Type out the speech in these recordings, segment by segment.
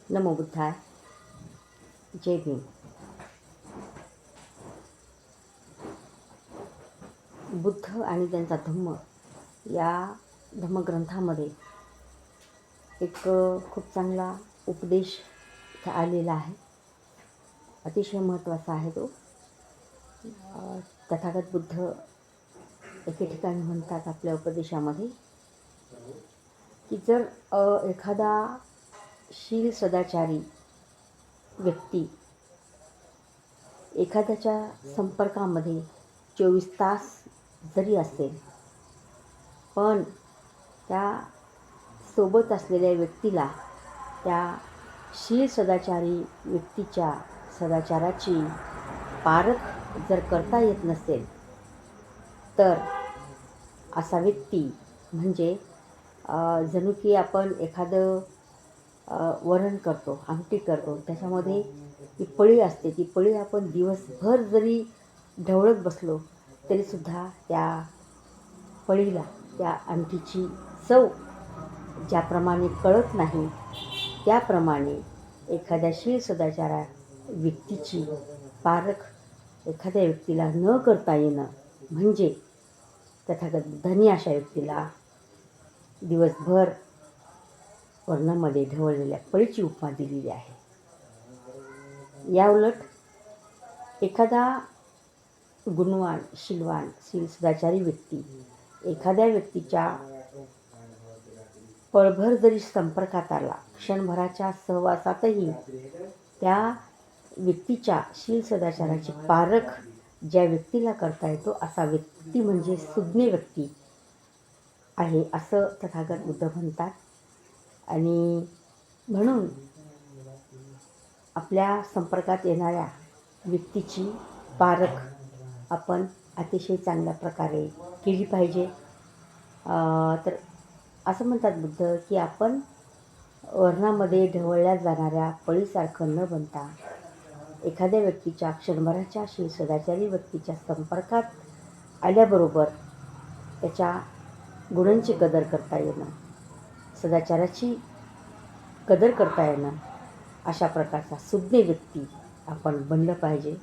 नमो बुद्धाय. जय भीम. बुद्ध आणि त्यांचा धम्म या धम्मग्रंथामध्ये एक खूप चांगला उपदेश इथं आलेला आहे. अतिशय महत्त्वाचा आहे तो. तथागत बुद्ध एके ठिकाणी म्हणतात आपल्या उपदेशामध्ये की जर एखादा शील सदाचारी व्यक्ती एखाद्याच्या संपर्कामध्ये 24 तास जरी असेल, पण त्या सोबत असलेल्या व्यक्तीला त्या शील सदाचारी व्यक्तीच्या सदाचाराची पारख जर करता येत नसेल, तर असा व्यक्ती म्हणजे जणू की आपण एखादं वरण करतो, आमटी करतो, त्याच्यामध्ये ती पळी असते. ती पळी आपण दिवसभर जरी ढवळत बसलो तरीसुद्धा त्या पळीला त्या आमटीची चव ज्याप्रमाणे कळत नाही, त्याप्रमाणे एखाद्या शील सदाचारा व्यक्तीची पारख एखाद्या व्यक्तीला न करता येणं म्हणजे तथागत बुद्धांनी अशा व्यक्तीला दिवसभर वर्णामध्ये ढवळलेल्या पळीची उपमा दिलेली आहे. याउलट एखादा गुणवान, शीलवान, शील सदाचारी व्यक्ती एखाद्या व्यक्तीच्या पळभर जरी संपर्कात आला, क्षणभराच्या सहवासातही त्या व्यक्तीच्या शील सदाचाराची पारख ज्या व्यक्तीला करता येतो असा व्यक्ती म्हणजे सुज्ञ व्यक्ती आहे, असं तथागत बुद्ध म्हणतात. आणि म्हणून आपल्या संपर्कात येणाऱ्या व्यक्तीची पारख आपण अतिशय चांगल्या प्रकारे केली पाहिजे. तर असं म्हणतात बुद्ध की आपण वर्णामध्ये ढवळल्या जाणाऱ्या पळीसारखं न बनता एखाद्या व्यक्तीच्या क्षणभराच्या शील सदाचारी व्यक्तीच्या संपर्कात आल्याबरोबर त्याच्या गुणांची कदर करता येणं, सदाचाराची कदर करता येणं, अशा प्रकारचा सुज्ञ व्यक्ती आपण बनलं पाहिजे.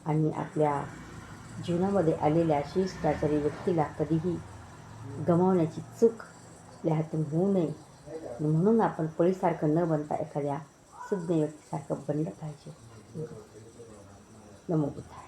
आणि आपल्या जीवनामध्ये आलेल्या शील सदाचारी व्यक्तीला कधीही गमावण्याची चूक आपल्या हातून होऊ नये, म्हणून आपण पळीसारखं न बनता एखाद्या सुज्ञ व्यक्तीसारखं बनलं पाहिजे. नमो बुद्धाय.